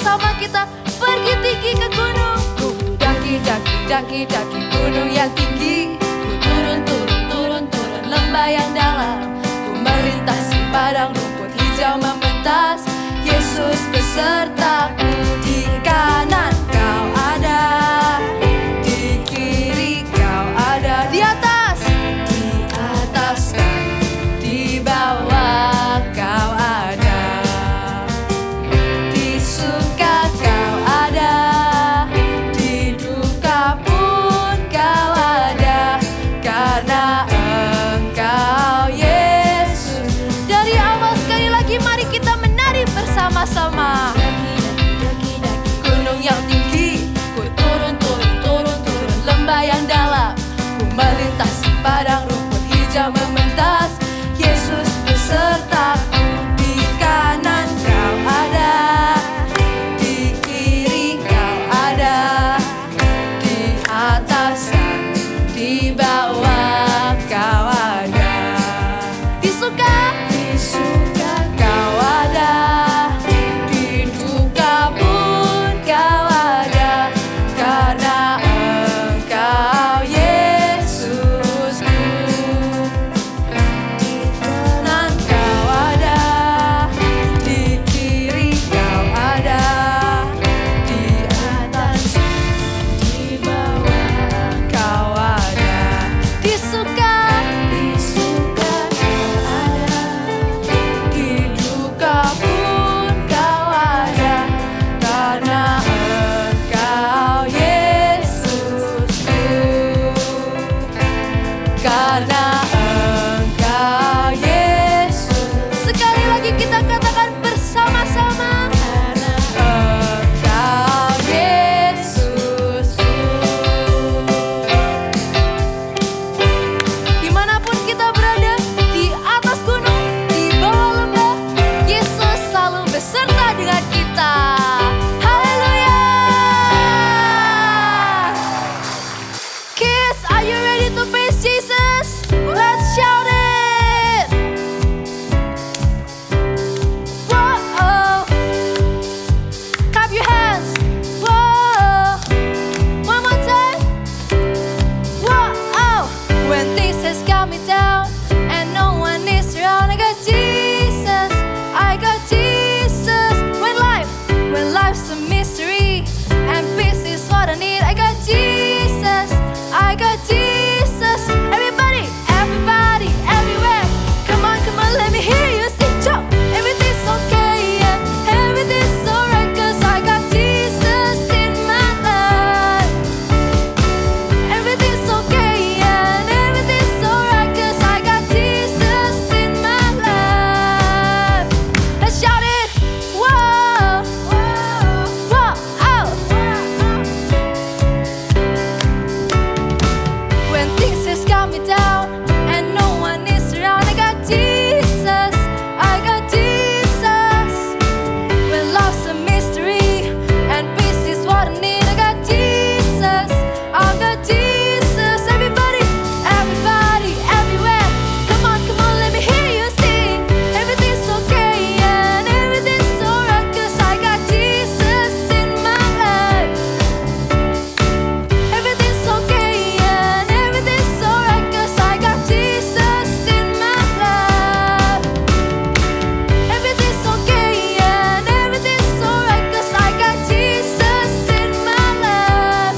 bersama kita pergi tinggi ke gunung. Ku daki gunung yang tinggi. Ku turun lembah yang dalam. Ku melintasi padang rumput hijau membentang. Yesus besertaku. Di kanan kau ada, di kiri kau ada, di atas dan di bawah kau ada, di suka kau ada, di duka pun kau ada, karena Engkau Yesus. Dari awal sekali lagi mari kita menari bersama-sama. Gunung yang tinggi, ku turun lembah yang dalam. Ku melintasi padang rumput hijau membentang. Yesus besertaku. Di kanan kau ada, di kiri kau ada, di atas dan di bawah kau ada. Di suka kau ada, di duka pun kau ada, karena Engkau Yesusku. Di kanan kau ada, di kiri kau ada, di atas di bawah kau ada. Di suka kau ada, di duka pun kau ada, karena Engkau Yesusku. Karena Engkau Yesus. Sekali lagi kita katakan bersama-sama. Karena Engkau Yesus. Dimanapun kita berada, di atas gunung, di bawah lembah, Yesus selalu beserta dengan kita. Haleluya. Kids, are you ready to praise Jesus? Let's shout it. Whoa, clap your hands. Whoa, one more time. Whoa, when things has got me down and no one is around, I got Jesus. I got Jesus. When life's a mystery and peace is what I need, I got Jesus. I got Jesus. Everybody, everywhere. Come on, let me hear you sing. Jump. Everything's okay, yeah. Everything's alright, 'cause I got Jesus in my life. Everything's okay, yeah. And everything's alright, 'cause I got Jesus in my life. Let's shout it. Whoa, whoa, oh. When things has got me down and no one is around, I got Jesus. I got Jesus. When love's a mystery and peace is what I need, I got Jesus. I got Jesus. Everybody, everywhere. Come on, let me hear you sing. Everything's okay, yeah, and everything's alright, 'cause I got Jesus in my life. Everything's okay, yeah, and everything's alright, 'cause I got Jesus in my life. Everything's okay, yeah, and everything's alright, 'cause I got Jesus in my life.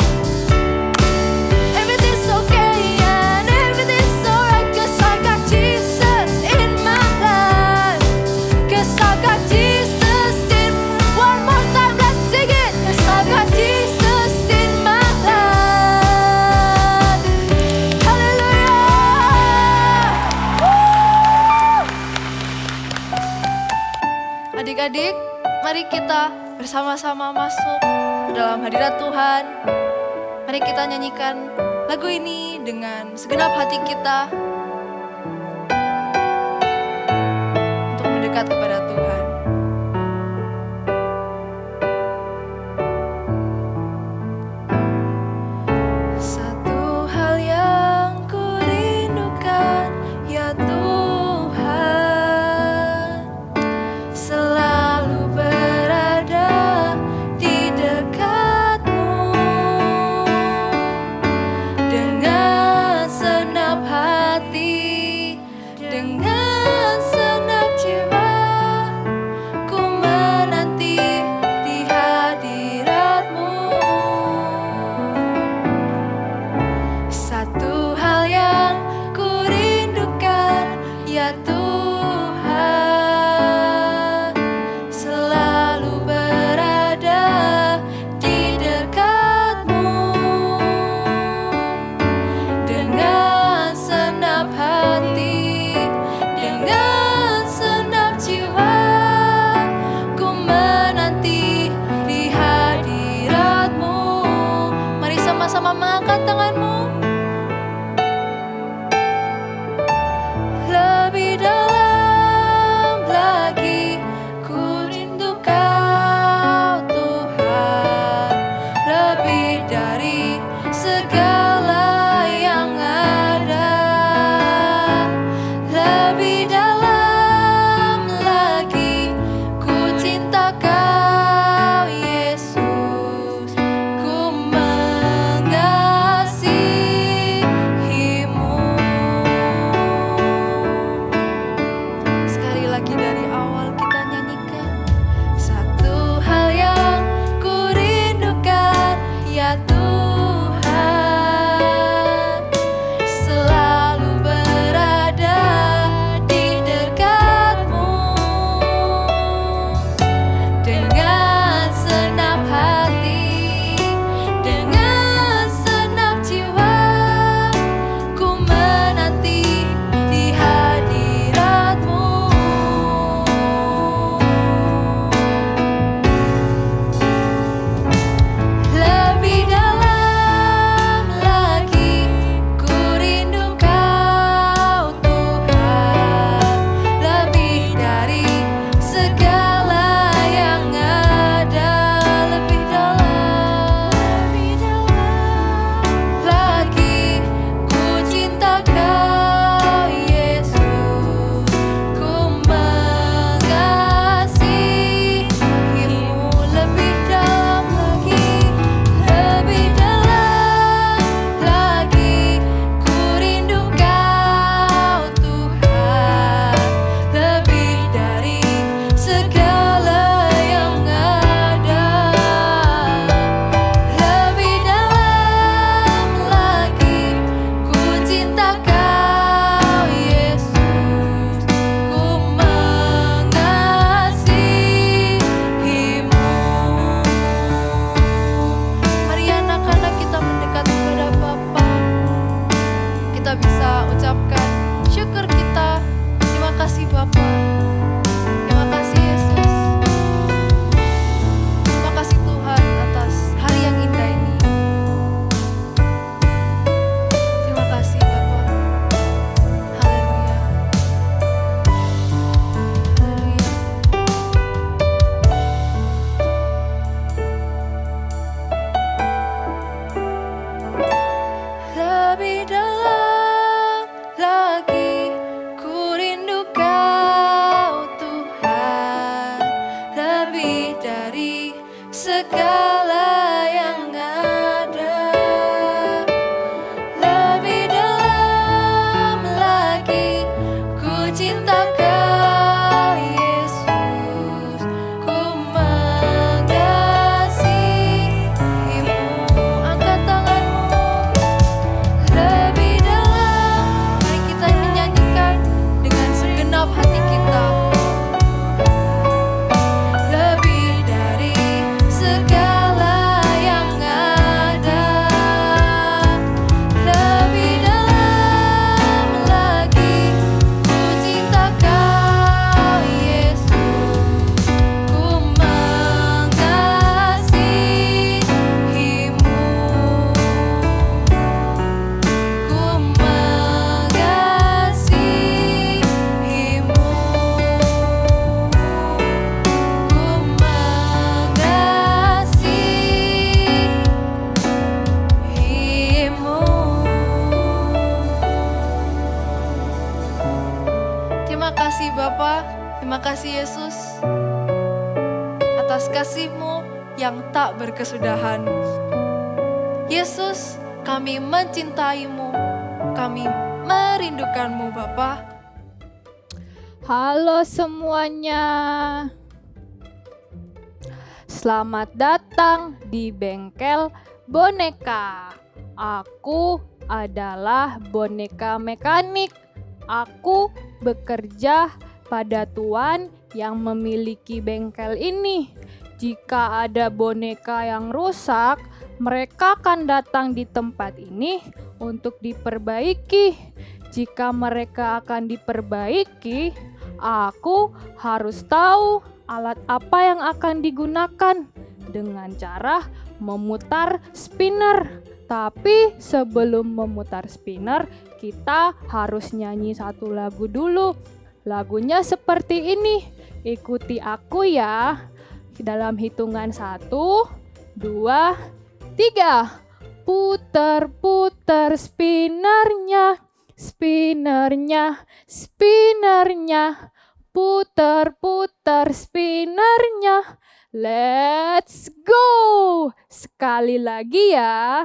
Everything's okay, yeah, and everything's alright, 'cause I got Jesus in my life. 'Cause I got Jesus in. One more time, let's sing it. 'Cause I got Jesus in my life. Haleluya. Adik-adik, mari kita bersama-sama masuk ke dalam hadirat Tuhan. Mari kita nyanyikan lagu ini dengan segenap hati kita untuk mendekat kepada Tuhan. Satu hal yang ku rindukan, ya Tuhan, selalu berada sama-sama mengangkat tanganmu. Lebih dalam lagi ku rindu Kau Tuhan, lebih dari segala yang ada. Lebih dalam lagi ku cinta Kau Yesus, ku mengasihimu. Sekali lagi dari awal kita nyanyikan. Satu hal yang ku rindukan, ya Tuhan, selalu berada di dekat-Mu. Dengan senang hati, dengan senang jiwa, ku menanti di hadirat-Mu. Lebih dalam lagi ku rindu Kau Tuhan, lebih dari segala yang ada. Lebih dalam lagi ku cinta Kau Yesus, ku mengasihimu. Lebih dalam lagi ku rindu Kau Tuhan, lebih dari segala yang ada. Lebih dalam lagi ku cinta Kau Yesus, ku mengasihimu. Mari anak-anak kita mendekat kepada Bapa. Kita bisa ucapkan syukur kita. Terima kasih Bapa. Terima kasih Yesus. Terima kasih Tuhan atas hari yang indah ini. Terima kasih Bapa. Haleluya. Haleluya. Lebih dalam lagi ku rindu Kau Tuhan, lebih dari segala yang ada. Lebih dalam lagi ku cinta Kau Yesus, ku mengasihimu. Angkat tanganmu. Lebih dalam, mari kita menyanyikan dengan segenap hati kita. Lebih dari segala yang ada. Lebih dalam lagi ku cinta Kau Yesus, ku mengasihimu. Ku mengasihimu. Ku mengasihimu. Terima kasih Bapa, terima kasih Yesus atas kasih-Mu yang tak berkesudahan. Yesus, kami mencintai-Mu, kami merindukan-Mu Bapa. Halo semuanya. Selamat datang di bengkel boneka. Aku adalah boneka mekanik. Aku bekerja pada tuan yang memiliki bengkel ini. Jika ada boneka yang rusak, mereka akan datang di tempat ini untuk diperbaiki. Jika mereka akan diperbaiki, aku harus tahu alat apa yang akan digunakan. dengan cara memutar spinner. Tapi sebelum memutar spinner, kita harus nyanyi satu lagu dulu. Lagunya seperti ini. Ikuti aku ya. Dalam hitungan 1, 2, 3. Putar-putar spinnernya, spinnernya, spinnernya. Putar-putar spinnernya. Let's go! Sekali lagi ya.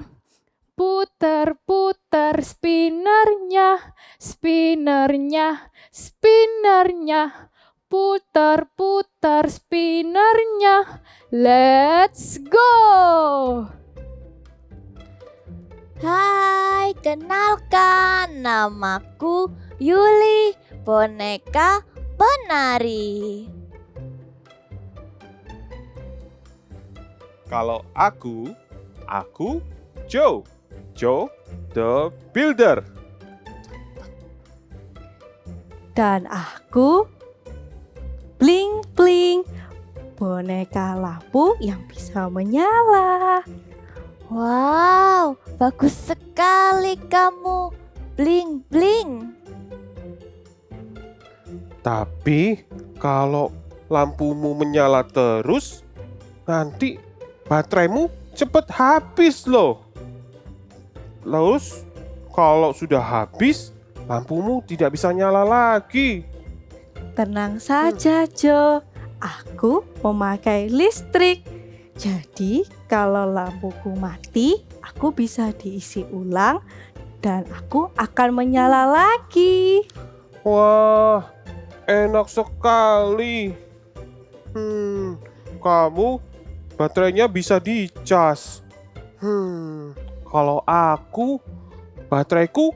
Putar-putar spinnernya, spinnernya, spinnernya. Putar-putar spinnernya. Let's go! Hai, kenalkan, namaku Yuli, boneka penari. Kalau aku Joe the Builder. Dan aku Bling Bling, boneka lampu yang bisa menyala. Wow, bagus sekali kamu, Bling Bling. Tapi kalau lampumu menyala terus, nanti bateraimu cepat habis loh. Terus kalau sudah habis, lampumu tidak bisa nyala lagi. Tenang saja, Jo. Aku memakai listrik. Jadi, kalau lampuku mati, aku bisa diisi ulang dan aku akan menyala lagi. Wah, enak sekali. Kamu baterainya bisa dicas. Kalau aku, bateraiku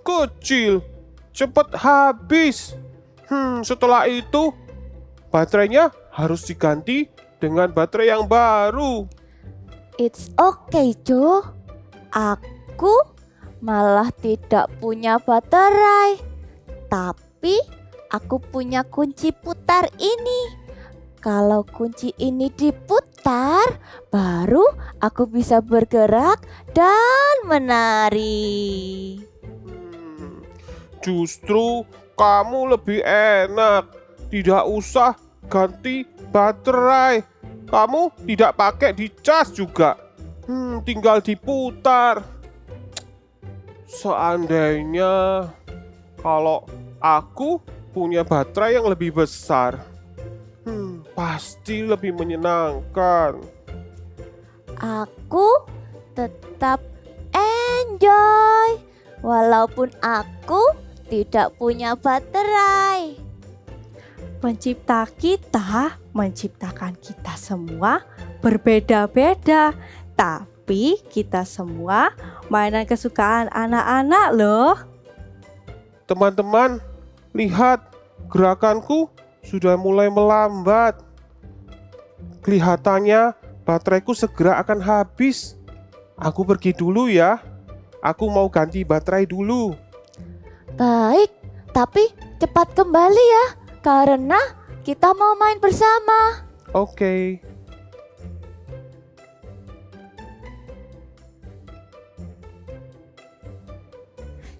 kecil, cepat habis. Setelah itu, baterainya harus diganti dengan baterai yang baru. It's okay, Jo. Aku malah tidak punya baterai. Tapi aku punya kunci putar ini. Kalau kunci ini diputar, baru aku bisa bergerak dan menari. Justru kamu lebih enak. Tidak usah ganti baterai. Kamu tidak pakai dicas juga. Tinggal diputar. Seandainya kalau aku punya baterai yang lebih besar, pasti lebih menyenangkan. Aku tetap enjoy walaupun aku tidak punya baterai. Pencipta kita menciptakan kita semua berbeda-beda, tapi kita semua mainan kesukaan anak-anak loh. Teman-teman, lihat gerakanku sudah mulai melambat. Kelihatannya bateraiku segera akan habis. Aku pergi dulu ya. Aku mau ganti baterai dulu. Baik, tapi cepat kembali ya, karena kita mau main bersama. Oke.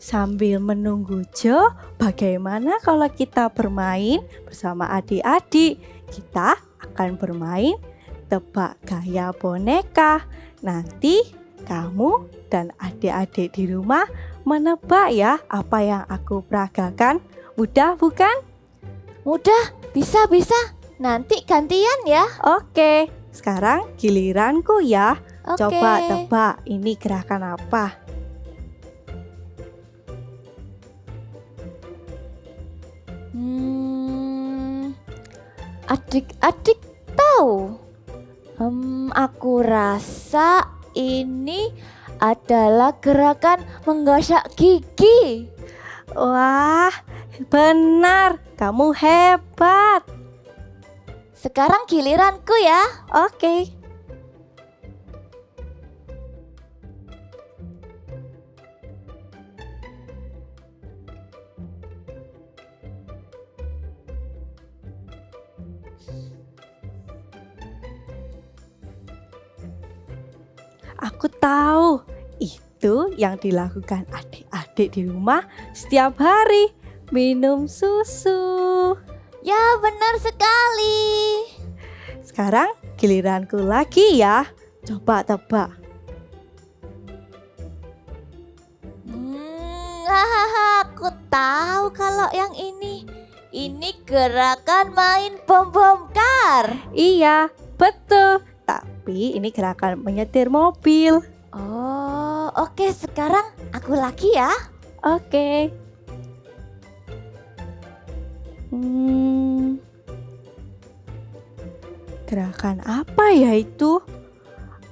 Sambil menunggu Jo, bagaimana kalau kita bermain bersama adik-adik? Kita akan bermain tebak gaya boneka. Nanti kamu dan adik-adik di rumah menebak ya apa yang aku peragakan. Mudah bukan? Mudah, bisa. Nanti gantian ya. Oke, sekarang giliranku ya. Oke. Coba tebak ini gerakan apa? Adik-adik tahu? Aku rasa ini adalah gerakan menggosok gigi. Wah, benar. Kamu hebat. Sekarang giliranku ya. Oke. Aku tahu. Itu yang dilakukan adik-adik di rumah setiap hari. Minum susu. Ya, benar sekali. Sekarang giliranku lagi ya. Coba tebak. Hahaha, aku tahu kalau yang ini. Ini gerakan main bom kar. Iya, betul. Tapi ini gerakan menyetir mobil. Oh, oke, sekarang aku lagi ya. Oke. Gerakan apa ya itu?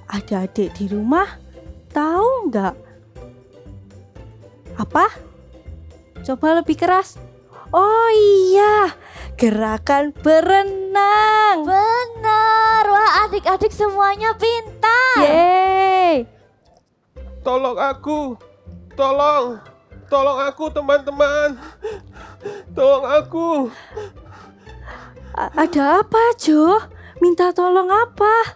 Adik-adik di rumah tahu nggak? Apa? Coba lebih keras. Oh iya, gerakan berenang. Benar. Wah, adik-adik semuanya pintar. Yeay. Tolong aku. Tolong aku teman-teman. Tolong aku. Ada apa, Jo? Minta tolong apa?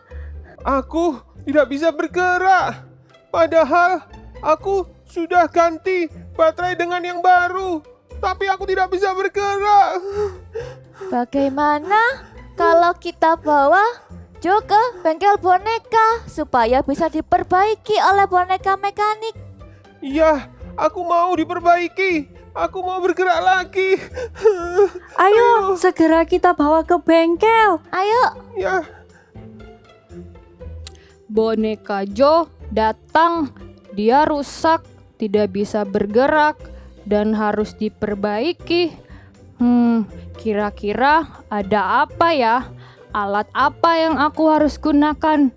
Aku tidak bisa bergerak. Padahal aku sudah ganti baterai dengan yang baru. Tapi aku tidak bisa bergerak. Bagaimana kalau kita bawa Jo ke bengkel boneka supaya bisa diperbaiki oleh boneka mekanik? Iya, aku mau diperbaiki. Aku mau bergerak lagi. Ayo, segera kita bawa ke bengkel. Ayo. Ya, Boneka Jo datang. Dia rusak, tidak bisa bergerak, dan harus diperbaiki. Kira-kira ada apa ya? Alat apa yang aku harus gunakan?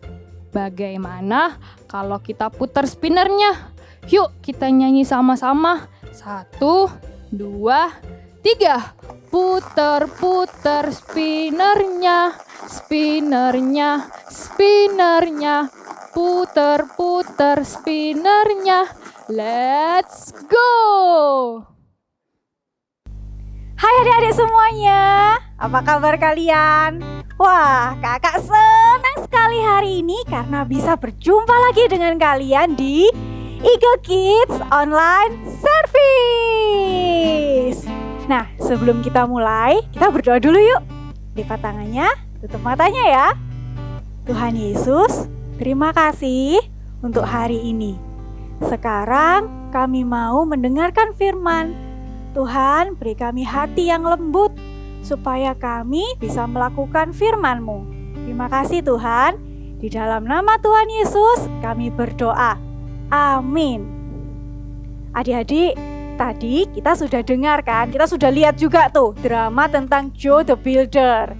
Bagaimana kalau kita putar spinnernya? Yuk kita nyanyi sama-sama. 1, 2, 3. Putar-putar spinnernya, spinnernya, spinnernya. Putar-putar spinnernya. Let's go! Hai adik-adik semuanya, apa kabar kalian? Wah, kakak senang sekali hari ini karena bisa berjumpa lagi dengan kalian di Eagle Kids Online Service. Nah, sebelum kita mulai, kita berdoa dulu yuk. Lipat tangannya, tutup matanya ya. Tuhan Yesus, terima kasih untuk hari ini. Sekarang kami mau mendengarkan firman. Tuhan, beri kami hati yang lembut supaya kami bisa melakukan firman-Mu. Terima kasih Tuhan. Di dalam nama Tuhan Yesus kami berdoa. Amin. Adik-adik, tadi kita sudah dengarkan, kita sudah lihat juga tuh drama tentang Joe the Builder.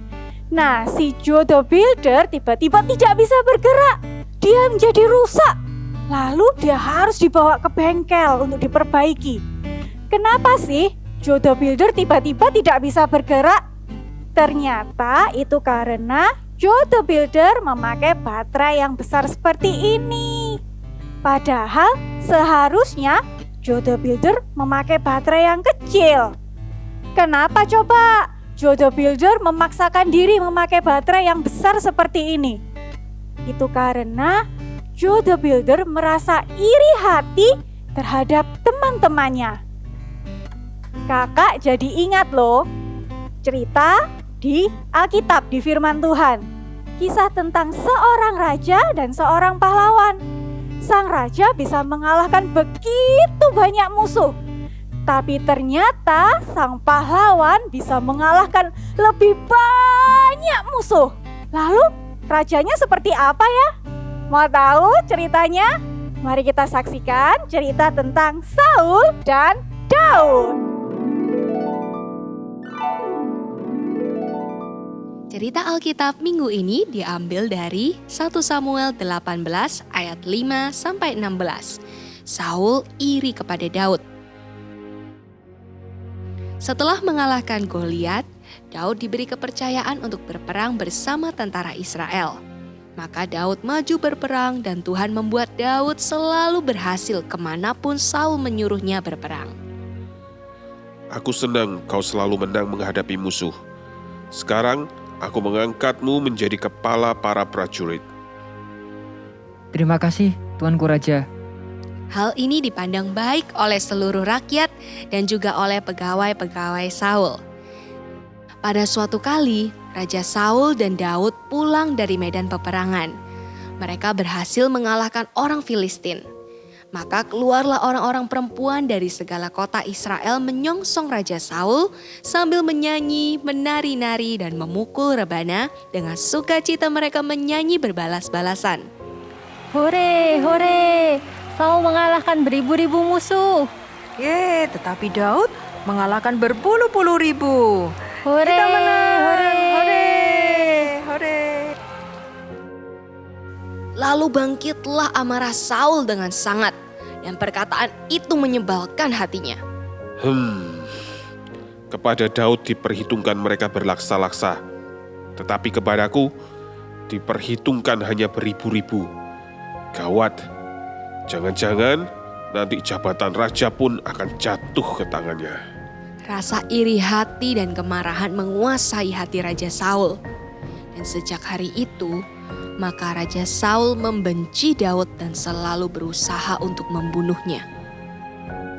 Nah, si Joe the Builder tiba-tiba tidak bisa bergerak. Dia menjadi rusak. Lalu dia harus dibawa ke bengkel untuk diperbaiki. Kenapa sih Joe the Builder tiba-tiba tidak bisa bergerak? Ternyata itu karena Joe the Builder memakai baterai yang besar seperti ini. Padahal seharusnya Joe the Builder memakai baterai yang kecil. Kenapa coba Joe the Builder memaksakan diri memakai baterai yang besar seperti ini? Itu karena Joe the Builder merasa iri hati terhadap teman-temannya. Kakak jadi ingat loh cerita di Alkitab, di firman Tuhan. Kisah tentang seorang raja dan seorang pahlawan. Sang raja bisa mengalahkan begitu banyak musuh. Tapi ternyata sang pahlawan bisa mengalahkan lebih banyak musuh. Lalu rajanya seperti apa ya? Mau tahu ceritanya? Mari kita saksikan cerita tentang Saul dan Daud. Cerita Alkitab minggu ini diambil dari 1 Samuel 18 ayat 5-16. Saul iri kepada Daud. Setelah mengalahkan Goliat, Daud diberi kepercayaan untuk berperang bersama tentara Israel. Maka Daud maju berperang dan Tuhan membuat Daud selalu berhasil kemanapun Saul menyuruhnya berperang. aku senang kau selalu menang menghadapi musuh. Sekarang aku mengangkatmu menjadi kepala para prajurit. Terima kasih, Tuanku Raja. Hal ini dipandang baik oleh seluruh rakyat dan juga oleh pegawai-pegawai Saul. Pada suatu kali, Raja Saul dan Daud pulang dari medan peperangan. Mereka berhasil mengalahkan orang Filistin. Maka keluarlah orang-orang perempuan dari segala kota Israel menyongsong Raja Saul sambil menyanyi, menari-nari dan memukul rebana. Dengan sukacita mereka menyanyi berbalas-balasan. Hore, hore, Saul mengalahkan beribu-ribu musuh. Tetapi Daud mengalahkan berpuluh-puluh ribu. Hore, Kita menang. hore. Hore. Lalu bangkitlah amarah Saul dengan sangat, dan perkataan itu menyebalkan hatinya. Kepada Daud diperhitungkan mereka berlaksa-laksa, tetapi kepadaku diperhitungkan hanya beribu-ribu. Gawat, jangan-jangan nanti jabatan raja pun akan jatuh ke tangannya. Rasa iri hati dan kemarahan menguasai hati Raja Saul. Dan sejak hari itu, maka Raja Saul membenci Daud dan selalu berusaha untuk membunuhnya.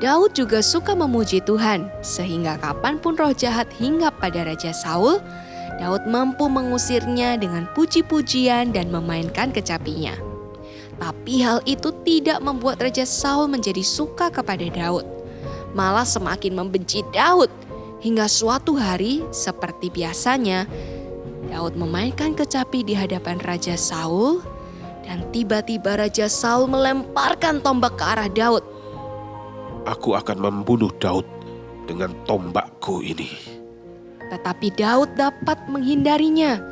Daud juga suka memuji Tuhan, sehingga kapanpun roh jahat hinggap pada Raja Saul, Daud mampu mengusirnya dengan puji-pujian dan memainkan kecapinya. Tapi hal itu tidak membuat Raja Saul menjadi suka kepada Daud, malah semakin membenci Daud. Hingga suatu hari, seperti biasanya, Daud memainkan kecapi di hadapan Raja Saul, dan tiba-tiba Raja Saul melemparkan tombak ke arah Daud. Aku akan membunuh Daud dengan tombakku ini. Tetapi Daud dapat menghindarinya.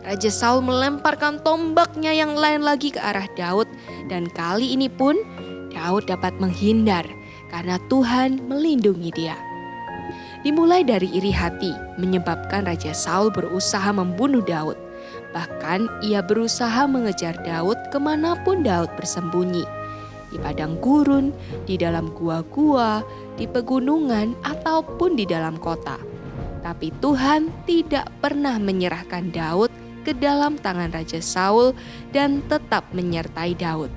Raja Saul melemparkan tombaknya yang lain lagi ke arah Daud, dan kali ini pun Daud dapat menghindar karena Tuhan melindungi dia. Dimulai dari iri hati menyebabkan Raja Saul berusaha membunuh Daud. Bahkan ia berusaha mengejar Daud kemanapun Daud bersembunyi. Di padang gurun, di dalam gua-gua, di pegunungan, ataupun di dalam kota. Tapi Tuhan tidak pernah menyerahkan Daud ke dalam tangan Raja Saul dan tetap menyertai Daud.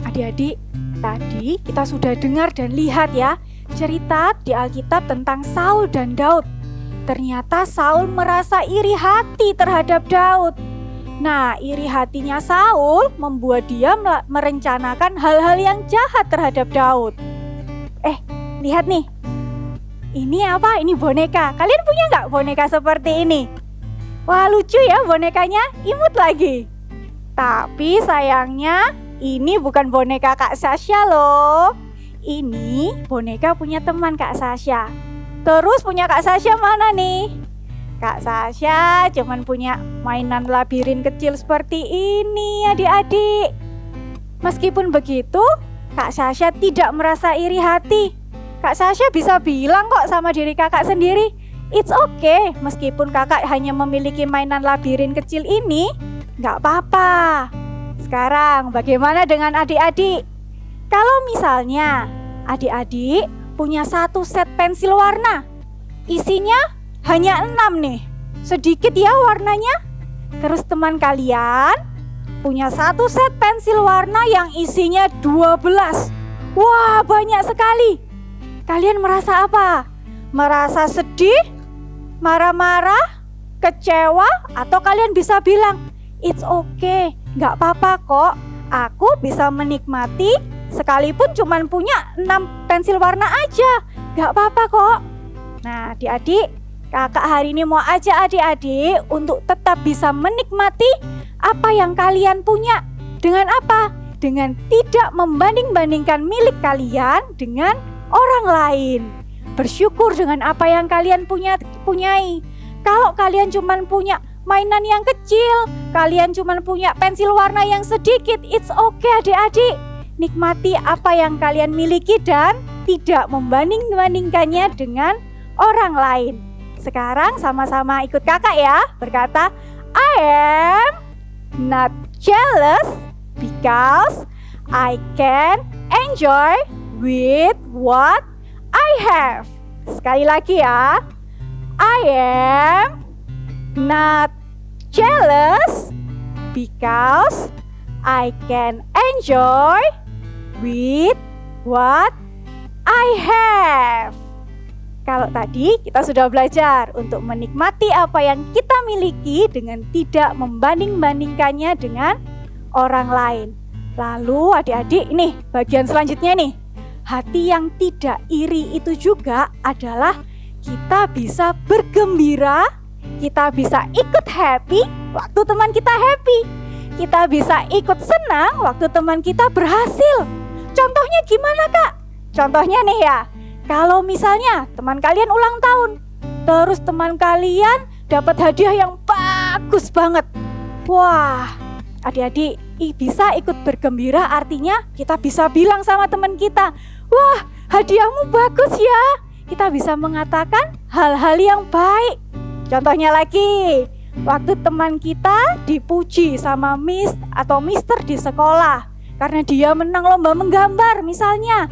Adik-adik, tadi kita sudah dengar dan lihat ya cerita di Alkitab tentang Saul dan Daud. Ternyata Saul merasa iri hati terhadap Daud. Nah, iri hatinya Saul membuat dia merencanakan hal-hal yang jahat terhadap Daud. Lihat nih. Ini apa? Ini boneka. Kalian punya nggak boneka seperti ini? Wah, lucu ya bonekanya, imut lagi. Tapi sayangnya ini bukan boneka Kak Sasha loh. Ini boneka punya teman Kak Sasha. Terus punya Kak Sasha mana nih? Kak Sasha cuman punya mainan labirin kecil seperti ini adik-adik. Meskipun begitu, Kak Sasha tidak merasa iri hati. Kak Sasha bisa bilang kok sama diri kakak sendiri, it's okay, meskipun kakak hanya memiliki mainan labirin kecil ini, gak apa-apa. Sekarang bagaimana dengan adik-adik? Kalau misalnya adik-adik punya satu set pensil warna, isinya hanya 6 nih, sedikit ya warnanya. Terus teman kalian punya satu set pensil warna yang isinya 12. Wah, banyak sekali. Kalian merasa apa? Merasa sedih? Marah-marah? Kecewa? Atau kalian bisa bilang, it's okay, gak apa-apa kok. Aku bisa menikmati sekalipun cuma punya 6 pensil warna aja. Gak apa-apa kok. Nah, adik-adik, kakak hari ini mau ajak adik-adik untuk tetap bisa menikmati apa yang kalian punya. Dengan apa? Dengan tidak membanding-bandingkan milik kalian dengan orang lain. Bersyukur dengan apa yang kalian punyai. Kalau kalian cuma punya mainan yang kecil, kalian cuma punya pensil warna yang sedikit, it's okay adik-adik. Nikmati apa yang kalian miliki dan tidak membanding-bandingkannya dengan orang lain. Sekarang sama-sama ikut kakak ya, berkata, I am not jealous because I can enjoy with what I have. Sekali lagi ya. I am not jealous because I can enjoy with what I have. Kalau tadi kita sudah belajar untuk menikmati apa yang kita miliki dengan tidak membanding-bandingkannya dengan orang lain. Lalu adik-adik, ini bagian selanjutnya nih. Hati yang tidak iri itu juga adalah kita bisa bergembira, kita bisa ikut happy waktu teman kita happy. Kita bisa ikut senang waktu teman kita berhasil. Contohnya gimana, Kak? Contohnya nih ya, kalau misalnya teman kalian ulang tahun, terus teman kalian dapat hadiah yang bagus banget. Wah, adik-adik bisa ikut bergembira, artinya kita bisa bilang sama teman kita, wah, hadiahmu bagus ya. Kita bisa mengatakan hal-hal yang baik. Contohnya lagi, waktu teman kita dipuji sama Miss atau Mister di sekolah karena dia menang lomba menggambar misalnya.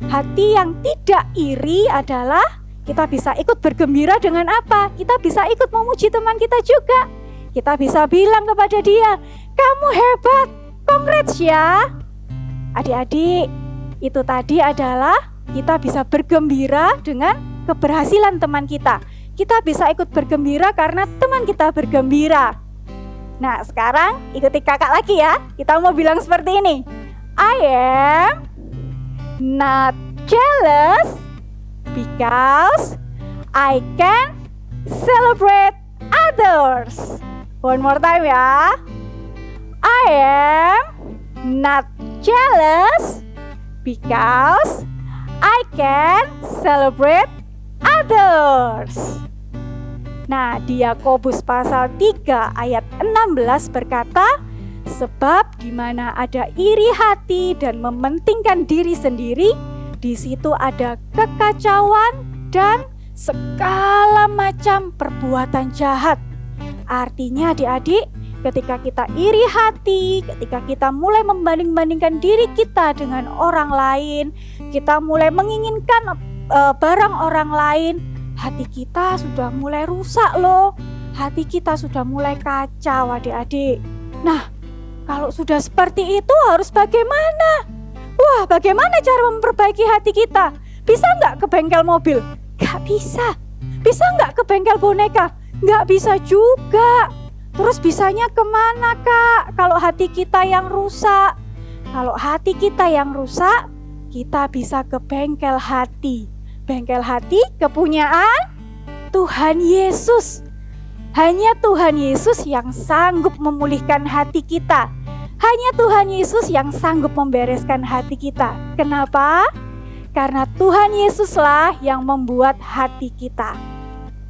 Hati yang tidak iri adalah kita bisa ikut bergembira dengan apa? Kita bisa ikut memuji teman kita juga. Kita bisa bilang kepada dia, kamu hebat, congrats ya. Adik-adik, itu tadi adalah kita bisa bergembira dengan keberhasilan teman kita. Kita bisa ikut bergembira karena teman kita bergembira. Nah, sekarang ikuti kakak lagi ya. Kita mau bilang seperti ini. I am not jealous because I can celebrate others. One more time ya. I am not jealous because I can celebrate others. Nah, di Yakobus pasal 3 ayat 16 berkata, sebab di mana ada iri hati dan mementingkan diri sendiri, di situ ada kekacauan dan segala macam perbuatan jahat. Artinya adik-adik, ketika kita iri hati, ketika kita mulai membanding-bandingkan diri kita dengan orang lain, kita mulai menginginkan barang orang lain, hati kita sudah mulai rusak loh. Hati kita sudah mulai kacau adik-adik. Nah, kalau sudah seperti itu harus bagaimana? Wah, bagaimana cara memperbaiki hati kita? Bisa nggak ke bengkel mobil? Nggak bisa. Bisa nggak ke bengkel boneka? Nggak bisa juga. Terus bisanya kemana, Kak? Kalau hati kita yang rusak. Kalau hati kita yang rusak, kita bisa ke bengkel hati. Bengkel hati kepunyaan Tuhan Yesus. Hanya Tuhan Yesus yang sanggup memulihkan hati kita. Hanya Tuhan Yesus yang sanggup membereskan hati kita. Kenapa? Karena Tuhan Yesuslah yang membuat hati kita.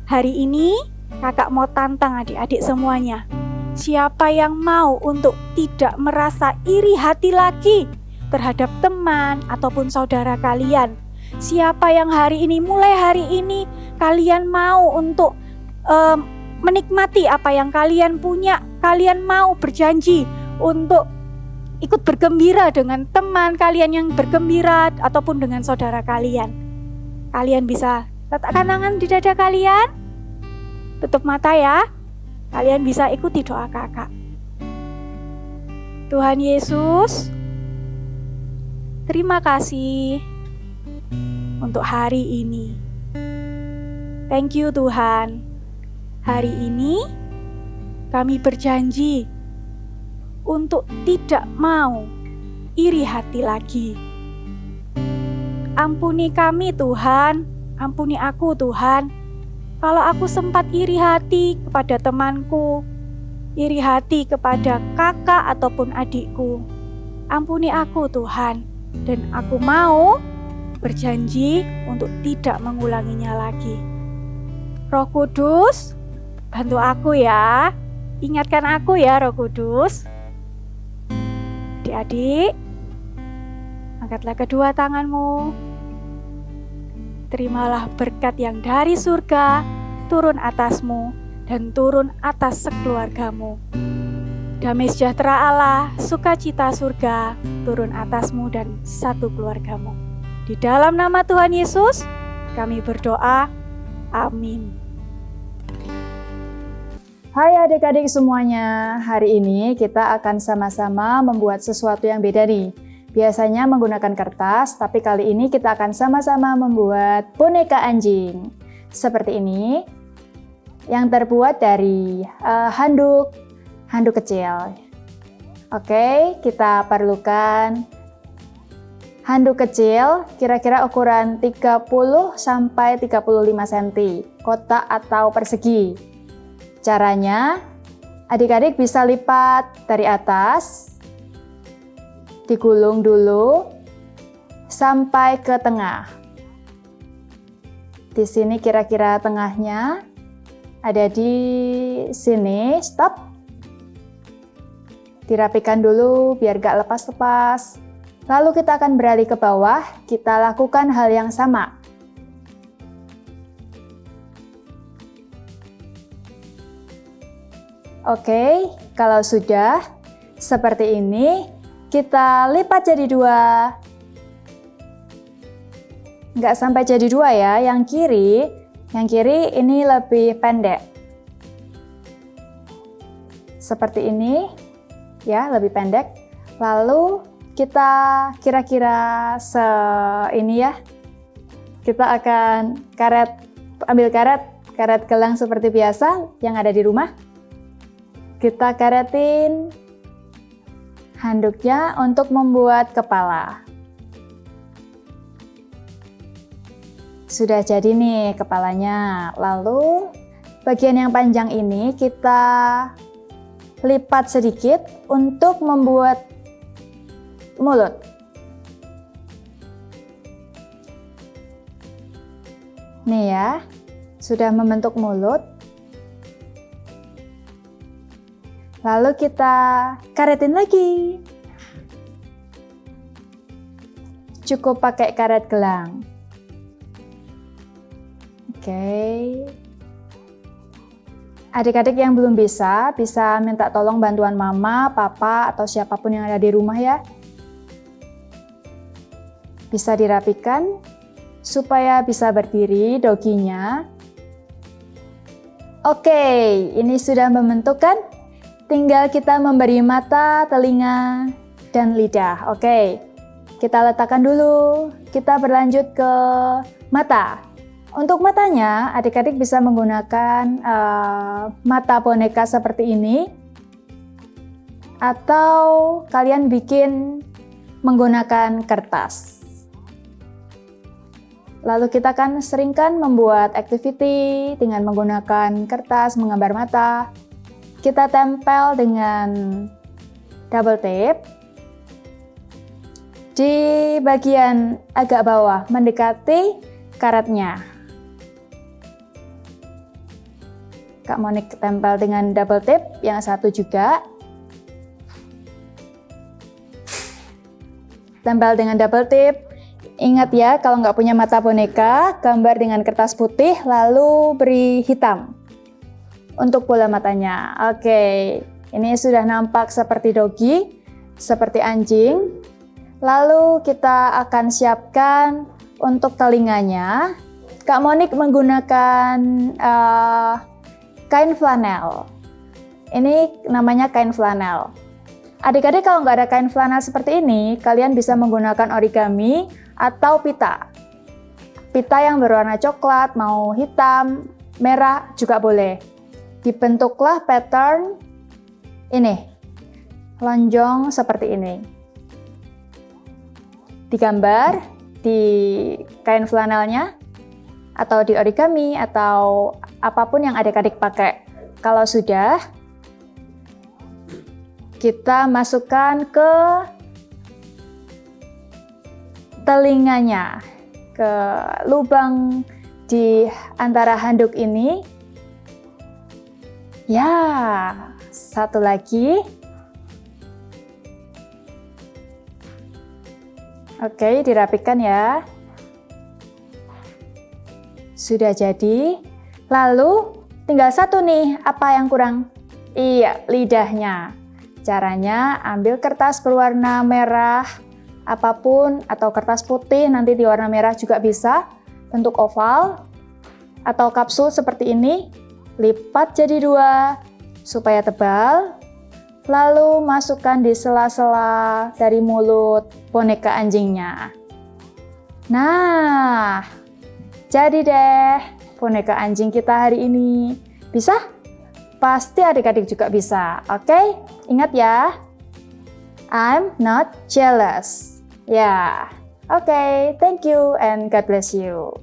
Hari ini kakak mau tantang adik-adik semuanya. Siapa yang mau untuk tidak merasa iri hati lagi terhadap teman ataupun saudara kalian? Siapa yang mulai hari ini kalian mau untuk menikmati apa yang kalian punya? Kalian mau berjanji untuk ikut bergembira dengan teman kalian yang bergembira ataupun dengan saudara kalian. Kalian bisa letakkan tangan di dada kalian, tutup mata ya. Kalian bisa ikuti doa kakak. Tuhan Yesus, terima kasih untuk hari ini. Thank you Tuhan. Hari ini kami berjanji untuk tidak mau iri hati lagi. Ampuni kami Tuhan, ampuni aku Tuhan. Kalau aku sempat iri hati kepada temanku, iri hati kepada kakak ataupun adikku, ampuni aku Tuhan. Dan aku mau berjanji untuk tidak mengulanginya lagi. Roh Kudus, bantu aku ya. Ingatkan aku ya Roh Kudus. Adik-adik, angkatlah kedua tanganmu. Terimalah berkat yang dari surga turun atasmu dan turun atas sekeluargamu. Damai sejahtera Allah, sukacita surga turun atasmu dan satu keluargamu. Di dalam nama Tuhan Yesus, kami berdoa. Amin. Hai adik-adik semuanya, hari ini kita akan sama-sama membuat sesuatu yang beda nih. Biasanya menggunakan kertas, tapi kali ini kita akan sama-sama membuat boneka anjing. Seperti ini, yang terbuat dari handuk kecil. Oke, kita perlukan handuk kecil, kira-kira ukuran 30 sampai 35 cm, kotak atau persegi. Caranya, adik-adik bisa lipat dari atas, digulung dulu, sampai ke tengah. Di sini kira-kira tengahnya, ada di sini, stop. Dirapikan dulu biar gak lepas-lepas. Lalu kita akan beralih ke bawah, kita lakukan hal yang sama. Oke, kalau sudah seperti ini, kita lipat jadi 2. Nggak sampai jadi 2 ya, yang kiri ini lebih pendek. Seperti ini, ya, lebih pendek. Lalu kita kira-kira ini ya, kita akan ambil karet gelang seperti biasa yang ada di rumah. Kita karetin handuknya untuk membuat kepala. Sudah jadi nih kepalanya. Lalu bagian yang panjang ini kita lipat sedikit untuk membuat mulut. Nih ya, sudah membentuk mulut. Lalu kita karetin lagi. Cukup pakai karet gelang. Oke. Adik-adik yang belum bisa minta tolong bantuan mama, papa, atau siapapun yang ada di rumah ya. Bisa dirapikan supaya bisa berdiri doginya. Oke, ini sudah membentuk kan? Tinggal kita memberi mata, telinga, dan lidah. Oke, kita letakkan dulu. Kita berlanjut ke mata. Untuk matanya, adik-adik bisa menggunakan mata boneka seperti ini. Atau kalian bikin menggunakan kertas. Lalu kita kan sering membuat activity dengan menggunakan kertas, menggambar mata. Kita tempel dengan double tape di bagian agak bawah mendekati karetnya. Kak Monik tempel dengan double tape, yang satu juga. Tempel dengan double tape. Ingat ya, kalau nggak punya mata boneka, gambar dengan kertas putih lalu beri hitam untuk bola matanya. Oke, ini sudah nampak seperti dogi, seperti anjing. Lalu kita akan siapkan untuk telinganya. Kak Monik menggunakan kain flanel. Ini namanya kain flanel. Adik-adik kalau nggak ada kain flanel seperti ini, kalian bisa menggunakan origami atau pita. Pita yang berwarna coklat, mau hitam, merah juga boleh. Dibentuklah pattern ini, lonjong seperti ini. Digambar di kain flanelnya, atau di origami, atau apapun yang adik-adik pakai. Kalau sudah, kita masukkan ke telinganya, ke lubang di antara handuk ini. Ya, satu lagi. Oke, dirapikan ya. Sudah jadi. Lalu tinggal satu nih, apa yang kurang? Iya, lidahnya. Caranya ambil kertas berwarna merah, apapun, atau kertas putih, nanti di warna merah juga bisa, bentuk oval, atau kapsul seperti ini. Lipat jadi 2, supaya tebal. Lalu masukkan di sela-sela dari mulut boneka anjingnya. Nah, jadi deh boneka anjing kita hari ini. Bisa? Pasti adik-adik juga bisa. Oke? Ingat ya. I'm not jealous. Ya. Oke, thank you and God bless you.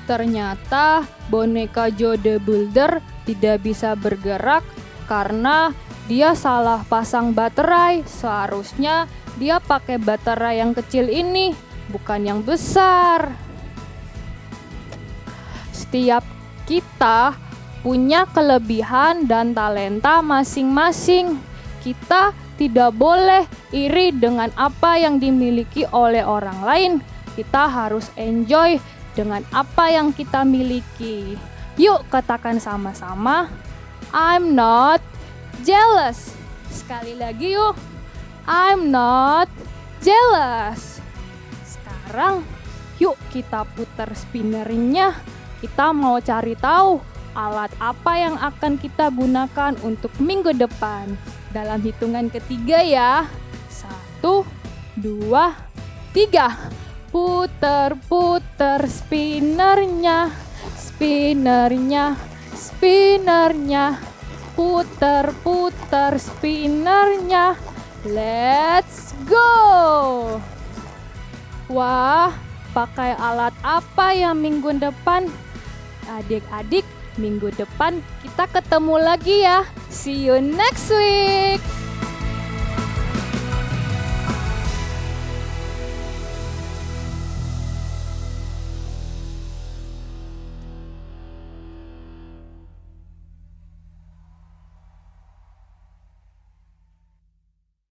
Ternyata boneka Joe the Builder tidak bisa bergerak karena dia salah pasang baterai. Seharusnya dia pakai baterai yang kecil ini, bukan yang besar. Setiap kita punya kelebihan dan talenta masing-masing. Kita tidak boleh iri dengan apa yang dimiliki oleh orang lain. Kita harus enjoy dengan apa yang kita miliki. Yuk katakan sama-sama, I'm not jealous. Sekali lagi yuk, I'm not jealous. Sekarang yuk kita putar spinnernya. Kita mau cari tahu alat apa yang akan kita gunakan untuk minggu depan. Dalam hitungan ketiga ya. 1, 2, 3. Puter-puter spinnernya. Spinnernya. Spinnernya. Puter-puter spinnernya. Let's go. Wah, pakai alat apa ya minggu depan? Adik-adik, minggu depan kita ketemu lagi ya. See you next week.